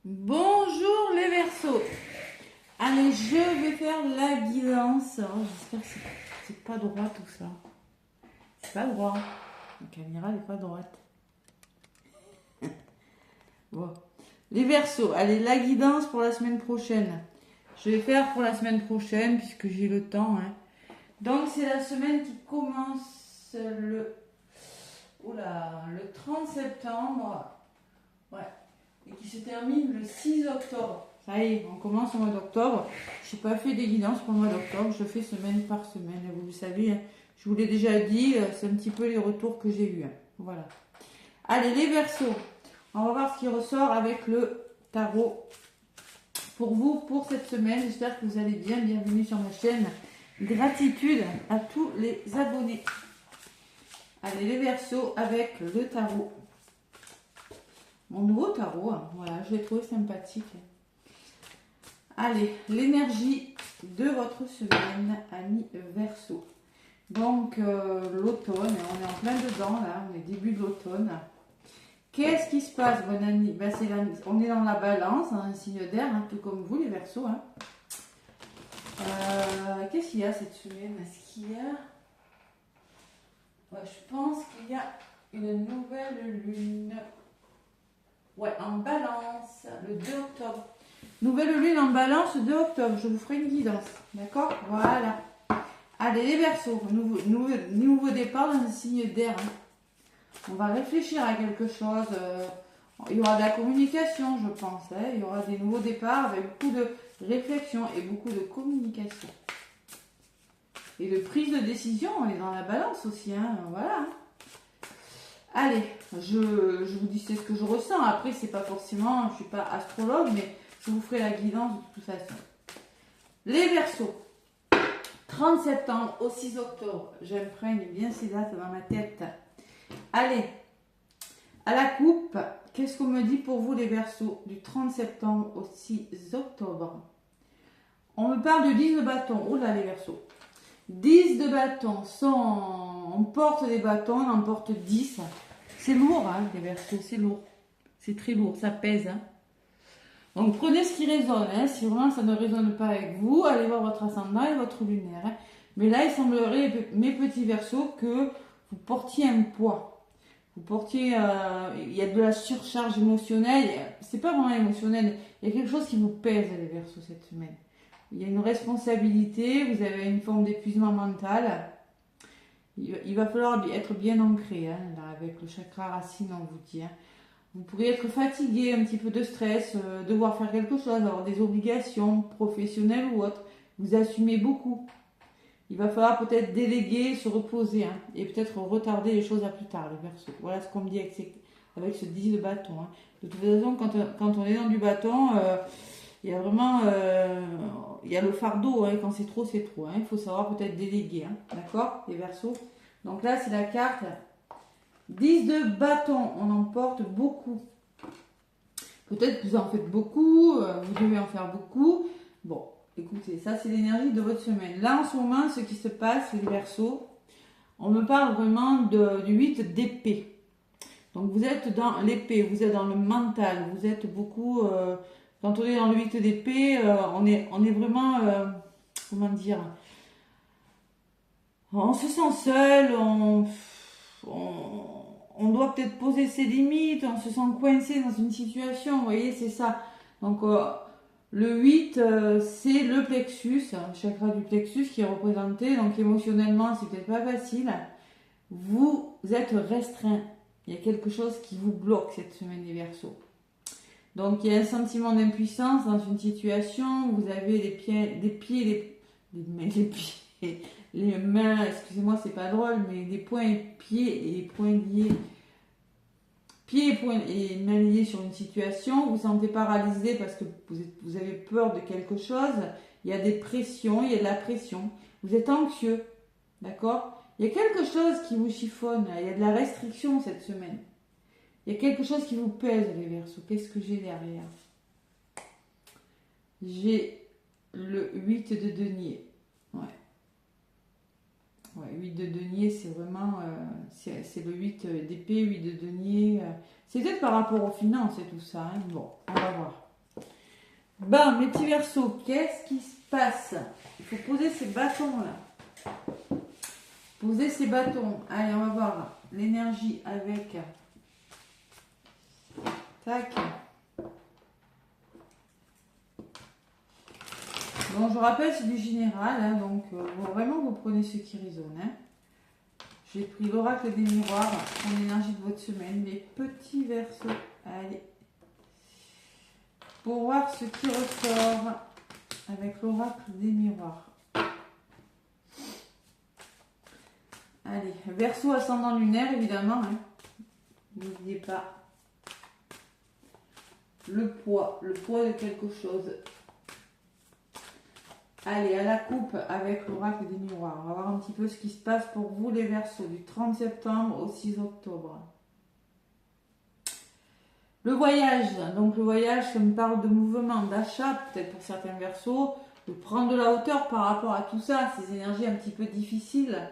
Bonjour les Verseaux. Allez, je vais faire la guidance. Oh, j'espère que c'est pas droit tout ça. C'est pas droit. La caméra n'est pas droite. Bon. Les Verseaux, allez, la guidance pour la semaine prochaine. Je vais faire pour la semaine prochaine puisque j'ai le temps. Donc c'est la semaine qui commence le 30 septembre. Ouais. Et qui se termine le 6 octobre. Ça y est, on commence au mois d'octobre. Je n'ai pas fait des guidances pour le mois d'octobre, je fais semaine par semaine. Vous le savez, je vous l'ai déjà dit, c'est un petit peu les retours que j'ai eus. Voilà. Allez, les Verseaux, on va voir ce qui ressort avec le tarot pour vous pour cette semaine. J'espère que vous allez bien. Bienvenue sur ma chaîne. Gratitude à tous les abonnés. Allez, les Verseaux avec le tarot. Mon nouveau tarot, voilà, je l'ai trouvé sympathique. Allez, l'énergie de votre semaine, amis Verseaux. Donc, l'automne, on est en plein dedans, là, on est début de l'automne. Qu'est-ce qui se passe, bon ami? Ben, on est dans la balance, un signe d'air, tout comme vous, les Verseaux. Qu'est-ce qu'il y a cette semaine? Est-ce qu'il y a... Ouais, je pense qu'il y a une nouvelle lune. Ouais, en balance, le 2 octobre. Nouvelle lune en balance, le 2 octobre. Je vous ferai une guidance. D'accord? Voilà. Allez, les Verseaux. Nouveau départ dans un signe d'air. On va réfléchir à quelque chose. Il y aura de la communication, je pense. Il y aura des nouveaux départs avec beaucoup de réflexion et beaucoup de communication. Et de prise de décision. On est dans la balance aussi. Voilà. Allez, je vous dis c'est ce que je ressens. Après, c'est pas forcément, je suis pas astrologue, mais je vous ferai la guidance de toute façon. Les Verseaux, 30 septembre au 6 octobre. J'imprègne bien ces dates dans ma tête. Allez, à la coupe, qu'est-ce qu'on me dit pour vous les Verseaux du 30 septembre au 6 octobre? On me parle de 10 de bâton. Oh là les Verseaux. 10 de bâton, on porte des bâtons, on en porte 10. C'est lourd, les Verseaux, c'est lourd. C'est très lourd, ça pèse. Donc prenez ce qui résonne. Si vraiment ça ne résonne pas avec vous, allez voir votre ascendant et votre lunaire. Mais là, il semblerait, mes petits Verseaux, que vous portiez un poids. Vous portiez, il y a de la surcharge émotionnelle. C'est pas vraiment émotionnel. Il y a quelque chose qui vous pèse, les Verseaux, cette semaine. Il y a une responsabilité, vous avez une forme d'épuisement mental. Il va falloir être bien ancré, là, avec le chakra racine, on vous dit. Vous pourriez être fatigué, un petit peu de stress, devoir faire quelque chose, avoir des obligations professionnelles ou autres. Vous assumez beaucoup. Il va falloir peut-être déléguer, se reposer, et peut-être retarder les choses à plus tard, les Verseaux. Voilà ce qu'on me dit avec ce 10 de bâton. De toute façon, quand on est dans du bâton... il y a vraiment il y a le fardeau, quand c'est trop, c'est trop. Il faut savoir peut-être déléguer. D'accord, les Verseaux? Donc là, c'est la carte 10 de bâton. On en porte beaucoup. Peut-être que vous en faites beaucoup, vous devez en faire beaucoup. Bon, écoutez, ça, c'est l'énergie de votre semaine. Là, en ce moment, ce qui se passe, les Verseaux, on me parle vraiment du 8 d'épée. Donc, vous êtes dans l'épée, vous êtes dans le mental, vous êtes beaucoup... quand on est dans le 8 d'épée, on est vraiment, comment dire, on se sent seul, on doit peut-être poser ses limites, on se sent coincé dans une situation, vous voyez, c'est ça. Donc, le 8, c'est le plexus, le chakra du plexus qui est représenté, donc émotionnellement, c'est peut-être pas facile. Vous êtes restreint, il y a quelque chose qui vous bloque cette semaine, les Verseaux. Donc, il y a un sentiment d'impuissance dans une situation. Vous avez les mains, excusez-moi, c'est pas drôle, mais les poings et pieds et les poings liés. Pieds et mains liés sur une situation. Vous vous sentez paralysé parce que vous avez peur de quelque chose. Il y a des pressions, il y a de la pression. Vous êtes anxieux, d'accord? Il y a quelque chose qui vous chiffonne. Il y a de la restriction cette semaine. Il y a quelque chose qui vous pèse, les Verseaux. Qu'est-ce que j'ai derrière? J'ai le 8 de denier. Ouais, 8 de denier, c'est vraiment... c'est le 8 d'épée, 8 de denier. C'est peut-être par rapport aux finances et tout ça. Bon, on va voir. Ben, mes petits Verseaux, qu'est-ce qui se passe? Il faut poser ces bâtons là. Poser ces bâtons. Allez, on va voir l'énergie avec. Tac. Bon, je rappelle, c'est du général, hein, donc vraiment vous prenez ce qui résonne. Hein. J'ai pris l'oracle des miroirs pour l'énergie de votre semaine, les petits Verseaux. Allez. Pour voir ce qui ressort avec l'oracle des miroirs. Allez, Verseau ascendant lunaire, évidemment. Hein. N'oubliez pas. Le poids de quelque chose. Allez, à la coupe avec l'oracle des miroirs. On va voir un petit peu ce qui se passe pour vous les Verseaux du 30 septembre au 6 octobre. Le voyage, donc le voyage, ça me parle de mouvement, d'achat, peut-être pour certains Verseaux, de prendre de la hauteur par rapport à tout ça, ces énergies un petit peu difficiles.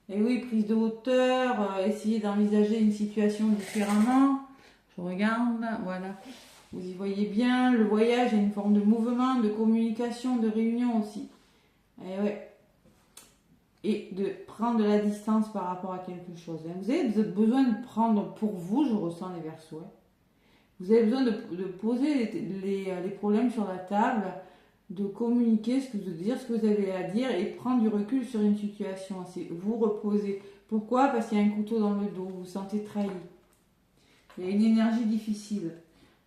Et oui, prise de hauteur, essayer d'envisager une situation différemment. Je regarde, voilà. Vous y voyez bien, le voyage est une forme de mouvement, de communication, de réunion aussi. Et ouais. Et de prendre de la distance par rapport à quelque chose. Vous avez besoin de prendre pour vous, je ressens les Verseaux. Vous avez besoin de poser les problèmes sur la table, de communiquer, de dire ce que vous avez à dire et prendre du recul sur une situation. C'est vous reposer. Pourquoi? Parce qu'il y a un couteau dans le dos, vous vous sentez trahi. Il y a une énergie difficile.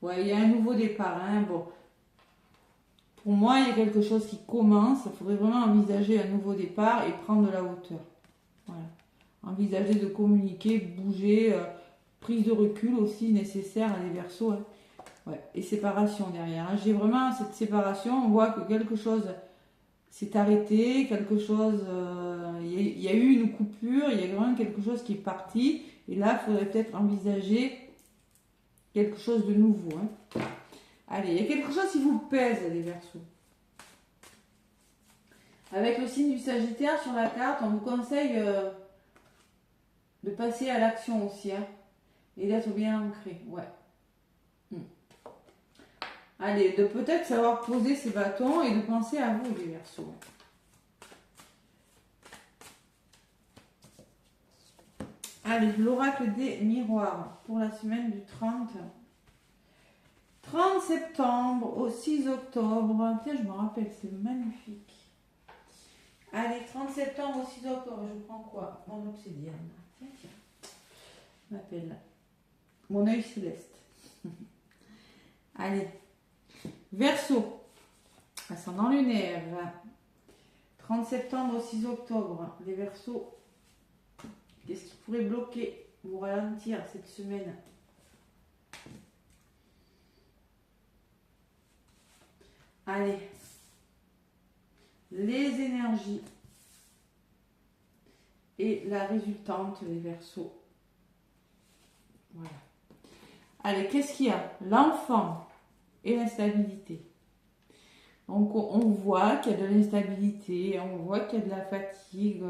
Ouais, il y a un nouveau départ. Hein. Bon. Pour moi, il y a quelque chose qui commence. Il faudrait vraiment envisager un nouveau départ et prendre de la hauteur. Voilà. Envisager de communiquer, bouger, prise de recul aussi nécessaire à les Verseaux. Hein. Ouais. Et séparation derrière. Hein. J'ai vraiment cette séparation. On voit que quelque chose s'est arrêté, quelque chose. Il y a eu une coupure, il y a vraiment quelque chose qui est parti. Et là, il faudrait peut-être envisager quelque chose de nouveau. Hein. Allez, il y a quelque chose qui vous pèse, les Verseaux. Avec le signe du Sagittaire sur la carte, on vous conseille de passer à l'action aussi. Hein, et d'être bien ancré. Ouais. Allez, de peut-être savoir poser ces bâtons et de penser à vous, les Verseaux. Allez, l'oracle des miroirs pour la semaine du 30 septembre au 6 octobre. Tiens, je me rappelle, c'est magnifique. Allez, 30 septembre au 6 octobre, je prends quoi? Mon obsidienne. Tiens, tiens. Je m'appelle mon œil céleste. Allez. Verseau, ascendant lunaire, 30 septembre au 6 octobre, les Verseaux, qu'est-ce qui pourrait bloquer ou ralentir cette semaine? Allez, les énergies et la résultante, les Verseaux. Voilà. Allez, qu'est-ce qu'il y a? L'enfant et l'instabilité. Donc on voit qu'il y a de l'instabilité, on voit qu'il y a de la fatigue,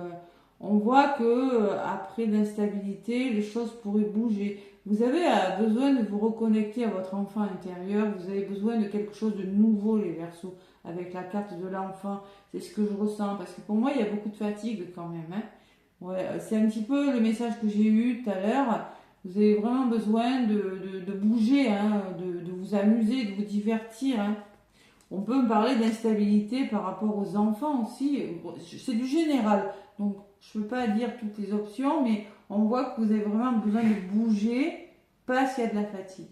on voit que après l'instabilité, les choses pourraient bouger. Vous avez besoin de vous reconnecter à votre enfant intérieur, vous avez besoin de quelque chose de nouveau, les Verseaux, avec la carte de l'enfant. C'est ce que je ressens, parce que pour moi, il y a beaucoup de fatigue quand même. Hein. Ouais, c'est un petit peu le message que j'ai eu tout à l'heure. Vous avez vraiment besoin de bouger, hein, de vous amuser, de vous divertir. Hein. On peut me parler d'instabilité par rapport aux enfants aussi. C'est du général, donc je ne peux pas dire toutes les options, mais on voit que vous avez vraiment besoin de bouger parce qu'il y a de la fatigue.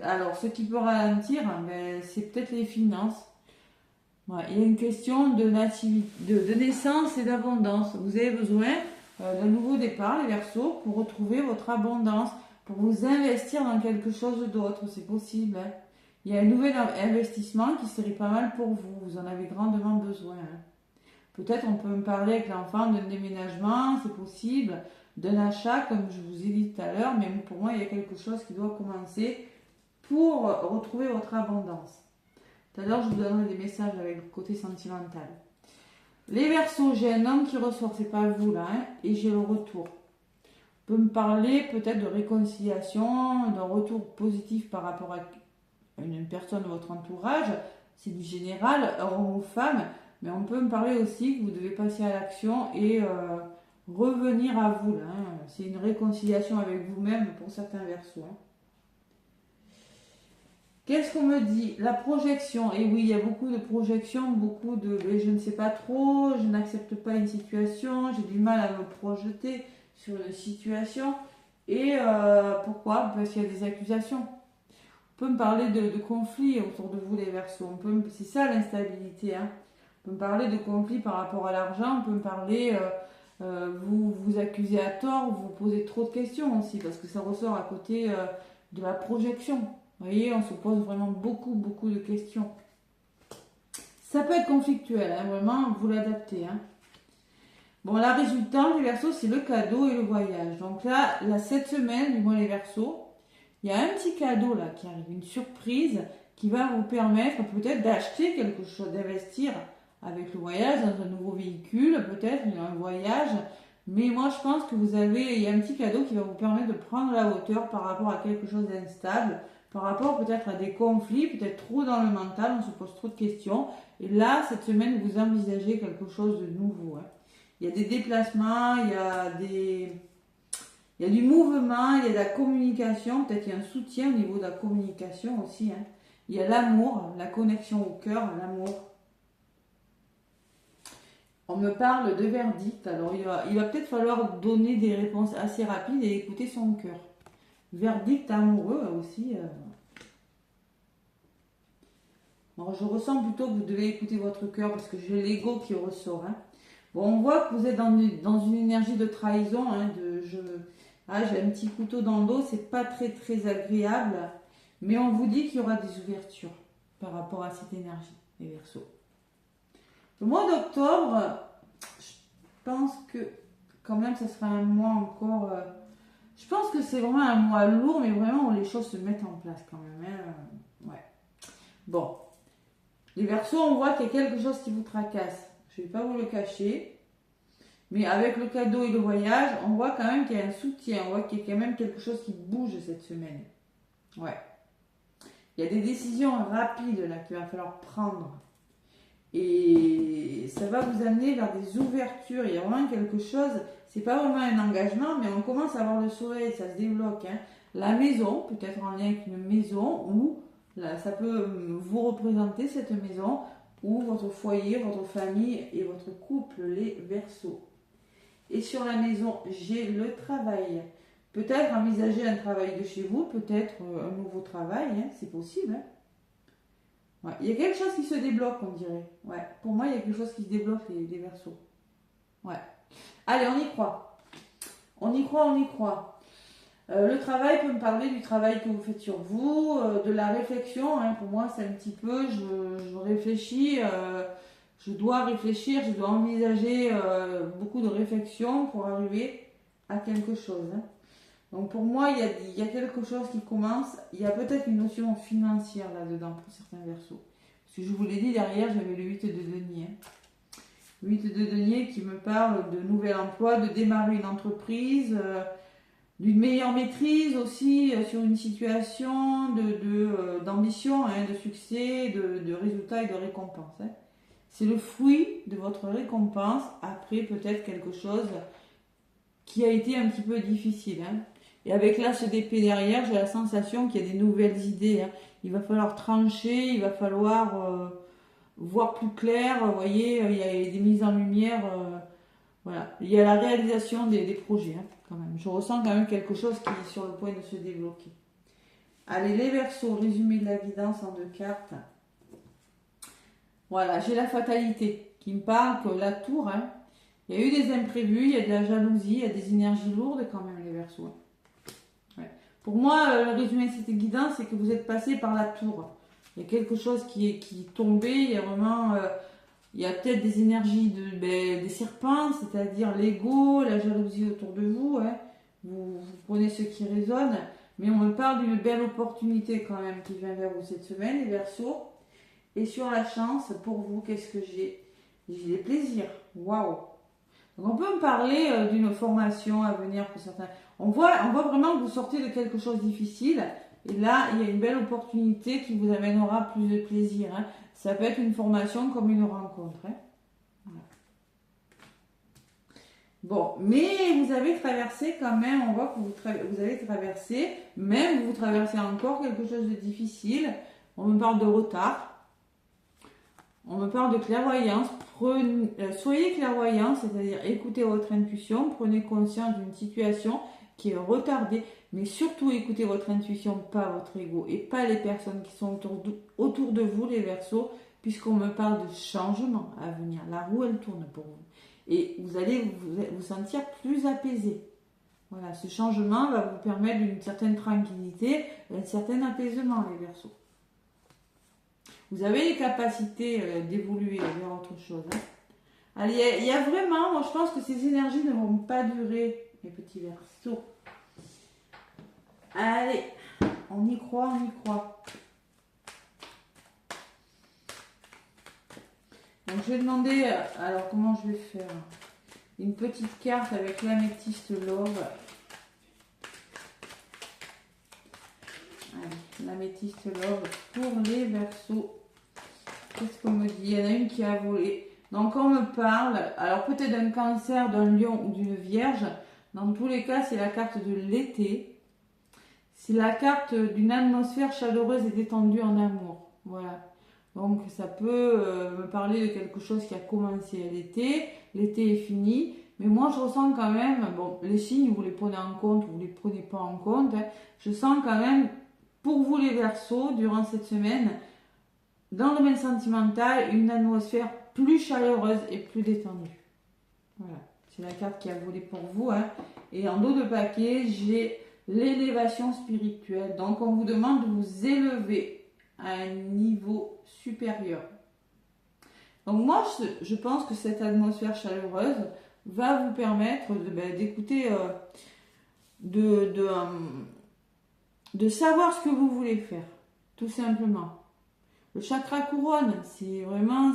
Alors, ce qui peut ralentir, ben, c'est peut-être les finances. Ouais, il y a une question de naissance et d'abondance. Vous avez besoin d'un nouveau départ, les Verseaux, pour retrouver votre abondance, pour vous investir dans quelque chose d'autre, c'est possible. Hein. Il y a un nouvel investissement qui serait pas mal pour vous, vous en avez grandement besoin. Hein. Peut-être on peut me parler avec l'enfant d'un déménagement, c'est possible, d'un achat, comme je vous ai dit tout à l'heure, mais pour moi, il y a quelque chose qui doit commencer pour retrouver votre abondance. Tout à l'heure, je vous donnerai des messages avec le côté sentimental. Les Verseaux, j'ai un homme qui ressort, c'est pas vous là, hein, et j'ai le retour. On peut me parler peut-être de réconciliation, d'un retour positif par rapport à une personne de votre entourage, c'est du général, homme ou femme, mais on peut me parler aussi que vous devez passer à l'action et revenir à vous. Là, hein. C'est une réconciliation avec vous-même pour certains versos. Hein. Qu'est-ce qu'on me dit? La projection. Et oui, il y a beaucoup de projections, beaucoup de je ne sais pas trop, je n'accepte pas une situation, j'ai du mal à me projeter sur une situation. Et pourquoi? Parce qu'il y a des accusations. On peut me parler de conflits autour de vous, les Verseaux. C'est ça l'instabilité. Hein. On peut me parler de conflits par rapport à l'argent. On peut me parler, vous accusez à tort, vous posez trop de questions aussi, parce que ça ressort à côté de la projection. Vous voyez, on se pose vraiment beaucoup de questions. Ça peut être conflictuel, hein, vraiment, vous l'adaptez. Hein. Bon, la résultante, les Verseaux, c'est le cadeau et le voyage. Donc là, cette semaine, du mois les Verseaux, il y a un petit cadeau là qui arrive, une surprise qui va vous permettre peut-être d'acheter quelque chose, d'investir avec le voyage dans un nouveau véhicule, peut-être un voyage. Mais moi, je pense que il y a un petit cadeau qui va vous permettre de prendre la hauteur par rapport à quelque chose d'instable, par rapport peut-être à des conflits, peut-être trop dans le mental, on se pose trop de questions. Et là, cette semaine, vous envisagez quelque chose de nouveau. Hein. Il y a des déplacements, il y a du mouvement, il y a de la communication, peut-être il y a un soutien au niveau de la communication aussi. Hein. Il y a l'amour, la connexion au cœur, l'amour. On me parle de verdict, alors il va peut-être falloir donner des réponses assez rapides et écouter son cœur. Verdict amoureux aussi. Alors, je ressens plutôt que vous devez écouter votre cœur parce que j'ai l'ego qui ressort. Hein. Bon, on voit que vous êtes dans une énergie de trahison. Hein, j'ai un petit couteau dans le dos, c'est pas très agréable. Mais on vous dit qu'il y aura des ouvertures par rapport à cette énergie, les Verseaux. Le mois d'octobre, je pense que quand même ça sera un mois encore... je pense que c'est vraiment un mois lourd, mais vraiment où les choses se mettent en place quand même. Hein. Ouais. Bon. Les Verseaux, on voit qu'il y a quelque chose qui vous tracasse. Je ne vais pas vous le cacher. Mais avec le cadeau et le voyage, on voit quand même qu'il y a un soutien. On voit qu'il y a quand même quelque chose qui bouge cette semaine. Ouais. Il y a des décisions rapides là qu'il va falloir prendre. Et ça va vous amener vers des ouvertures. Il y a vraiment quelque chose, c'est pas vraiment un engagement, mais on commence à avoir le soleil, ça se débloque. Hein. La maison, peut-être en lien avec une maison, ou là, ça peut vous représenter cette maison, ou votre foyer, votre famille et votre couple, les Verseaux. Et sur la maison, j'ai le travail. Peut-être envisager un travail de chez vous, peut-être un nouveau travail, hein, c'est possible. Hein. Ouais. Il y a quelque chose qui se débloque, on dirait. Ouais. Pour moi, il y a quelque chose qui se débloque, les Verseaux. Ouais. Allez, on y croit. On y croit. Le travail peut me parler du travail que vous faites sur vous, de la réflexion. Hein. Pour moi, c'est un petit peu, je réfléchis, je dois réfléchir, je dois envisager beaucoup de réflexion pour arriver à quelque chose. Hein. Donc pour moi, il y a quelque chose qui commence. Il y a peut-être une notion financière là-dedans pour certains Verseaux. Parce que je vous l'ai dit, derrière, j'avais le 8 de denier. Hein. 8 de denier qui me parle de nouvel emploi, de démarrer une entreprise, d'une meilleure maîtrise aussi sur une situation d'ambition, hein, de succès, de résultats et de récompenses. Hein. C'est le fruit de votre récompense après peut-être quelque chose qui a été un petit peu difficile. Hein. Et avec l'as d'épée derrière, j'ai la sensation qu'il y a des nouvelles idées. Hein. Il va falloir trancher, il va falloir voir plus clair. Vous voyez, il y a des mises en lumière. Voilà. Il y a la réalisation des projets. Hein, quand même. Je ressens quand même quelque chose qui est sur le point de se débloquer. Allez, les Verseaux, résumé de la guidance en 2 cartes. Voilà, j'ai la fatalité qui me parle que la tour... Hein, il y a eu des imprévus, il y a de la jalousie, il y a des énergies lourdes quand même, les Verseaux. Ouais. Pour moi, le résumé de cette guidance, c'est que vous êtes passé par la tour. Il y a quelque chose qui est tombé, il y a vraiment... il y a peut-être des énergies des serpents, c'est-à-dire l'ego, la jalousie autour de vous. Hein. Vous prenez ce qui résonne. Mais on me parle d'une belle opportunité quand même qui vient vers vous cette semaine, les Verseaux. Et sur la chance, pour vous, qu'est-ce que j'ai? J'ai des plaisirs. Waouh! Donc on peut me parler d'une formation à venir pour certains. On voit vraiment que vous sortez de quelque chose de difficile Et là, il y a une belle opportunité qui vous amènera plus de plaisir. Hein. Ça peut être une formation comme une rencontre. Hein. Voilà. Bon, mais vous avez traversé quand même, on voit que vous avez traversé, même vous traversez encore quelque chose de difficile. On me parle de retard. On me parle de clairvoyance. Soyez clairvoyant, c'est-à-dire écoutez votre intuition, prenez conscience d'une situation qui est retardée, mais surtout écoutez votre intuition, pas votre ego et pas les personnes qui sont autour de vous, les Verseaux, puisqu'on me parle de changement à venir. La roue, elle tourne pour vous. Et vous allez vous sentir plus apaisé. Voilà, ce changement va vous permettre une certaine tranquillité, un certain apaisement, les Verseaux. Vous avez les capacités d'évoluer vers autre chose. Hein. Allez, il y a vraiment, moi je pense que ces énergies ne vont pas durer, les petits Verseaux. Allez, on y croit, on y croit. Donc je vais demander, alors comment je vais faire? Une petite carte avec l'améthyste love. Allez, l'améthyste love pour les Verseaux. Qu'est-ce qu'on me dit? Il y en a une qui a volé. Donc on me parle, alors peut-être d'un cancer, d'un lion ou d'une vierge. Dans tous les cas, c'est la carte de l'été. C'est la carte d'une atmosphère chaleureuse et détendue en amour. Voilà. Donc ça peut me parler de quelque chose qui a commencé à l'été. L'été est fini. Mais moi je ressens quand même, bon, les signes, vous les prenez en compte, vous les prenez pas en compte. Hein. Je sens quand même, pour vous les Verseaux, durant cette semaine, dans le domaine sentimental, une atmosphère plus chaleureuse et plus détendue. Voilà, c'est la carte qui a volé pour vous. Hein. Et en dos de paquet, j'ai l'élévation spirituelle. Donc, on vous demande de vous élever à un niveau supérieur. Donc, moi, je pense que cette atmosphère chaleureuse va vous permettre d'écouter, de savoir ce que vous voulez faire, tout simplement. Le chakra couronne, c'est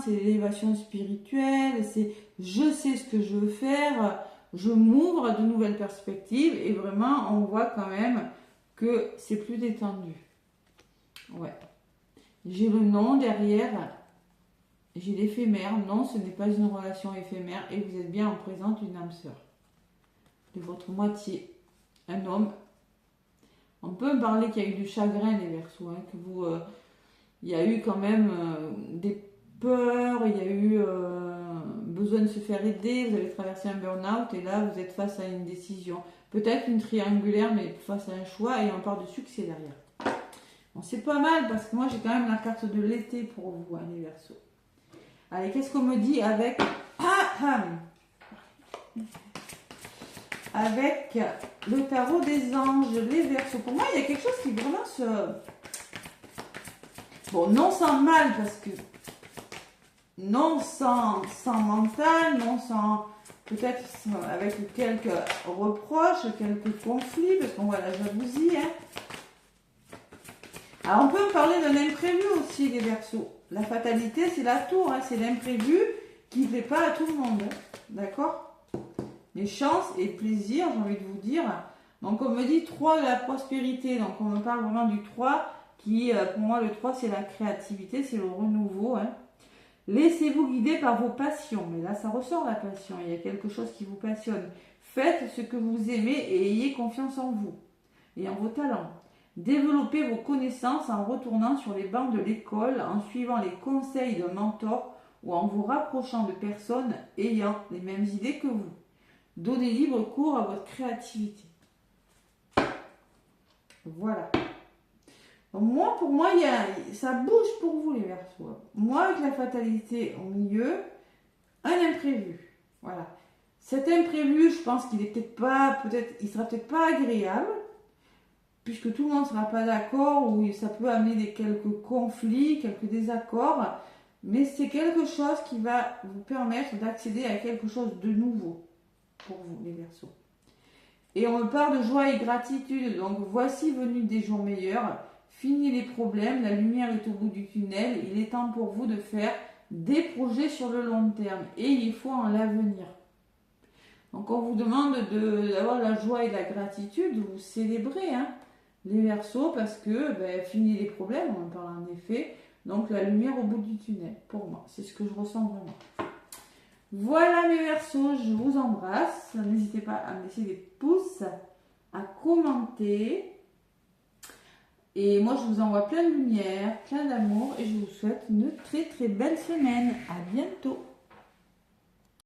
l'élévation spirituelle, c'est je sais ce que je veux faire, je m'ouvre à de nouvelles perspectives et vraiment on voit quand même que c'est plus détendu. Ouais. J'ai le nom derrière, j'ai l'éphémère, non ce n'est pas une relation éphémère et vous êtes bien en présence d'une âme sœur, de votre moitié, un homme. On peut me parler qu'il y a eu du chagrin les Verseaux, hein, que vous... il y a eu quand même des peurs, il y a eu besoin de se faire aider, vous avez traversé un burn-out et là vous êtes face à une décision. Peut-être une triangulaire mais face à un choix et on parle de succès derrière. Bon, c'est pas mal parce que moi j'ai quand même la carte de l'été pour vous, hein, les Verseaux. Allez, qu'est-ce qu'on me dit avec... avec le tarot des anges, les Verseaux. Pour moi, il y a quelque chose qui vraiment se... Bon, non sans mal, parce que non sans mental, non sans peut-être avec quelques reproches, quelques conflits, parce qu'on voit la jalousie. Hein. Alors, on peut me parler d'un imprévu aussi, les Verseaux. La fatalité, c'est la tour, hein, c'est l'imprévu qui ne plaît pas à tout le monde. Hein, d'accord? Les chances et le plaisir, j'ai envie de vous dire. Donc, on me dit 3 de la prospérité. Donc, on me parle vraiment du 3. Qui, pour moi, le 3, c'est la créativité, c'est le renouveau. Hein. Laissez-vous guider par vos passions. Mais là, ça ressort la passion. Il y a quelque chose qui vous passionne. Faites ce que vous aimez et ayez confiance en vous et en vos talents. Développez vos connaissances en retournant sur les bancs de l'école, en suivant les conseils d'un mentor ou en vous rapprochant de personnes ayant les mêmes idées que vous. Donnez libre cours à votre créativité. Voilà. Donc moi, pour moi, ça bouge pour vous les Verseaux. Moi, avec la fatalité au milieu, un imprévu. Voilà. Cet imprévu, je pense qu'il est il sera peut-être pas agréable, puisque tout le monde ne sera pas d'accord, ou ça peut amener quelques conflits, quelques désaccords, mais c'est quelque chose qui va vous permettre d'accéder à quelque chose de nouveau pour vous, les Verseaux. Et on me parle de joie et gratitude, donc voici venu des jours meilleurs. Fini les problèmes, la lumière est au bout du tunnel, il est temps pour vous de faire des projets sur le long terme et il faut en l'avenir. Donc on vous demande d'avoir la joie et la gratitude, vous célébrez, hein. les Verseaux, parce que fini les problèmes, on en parle en effet. Donc la lumière au bout du tunnel, pour moi, c'est ce que je ressens vraiment. Voilà mes Verseaux, je vous embrasse. N'hésitez pas à me laisser des pouces, à commenter. Et moi, je vous envoie plein de lumière, plein d'amour et je vous souhaite une très très belle semaine. À bientôt.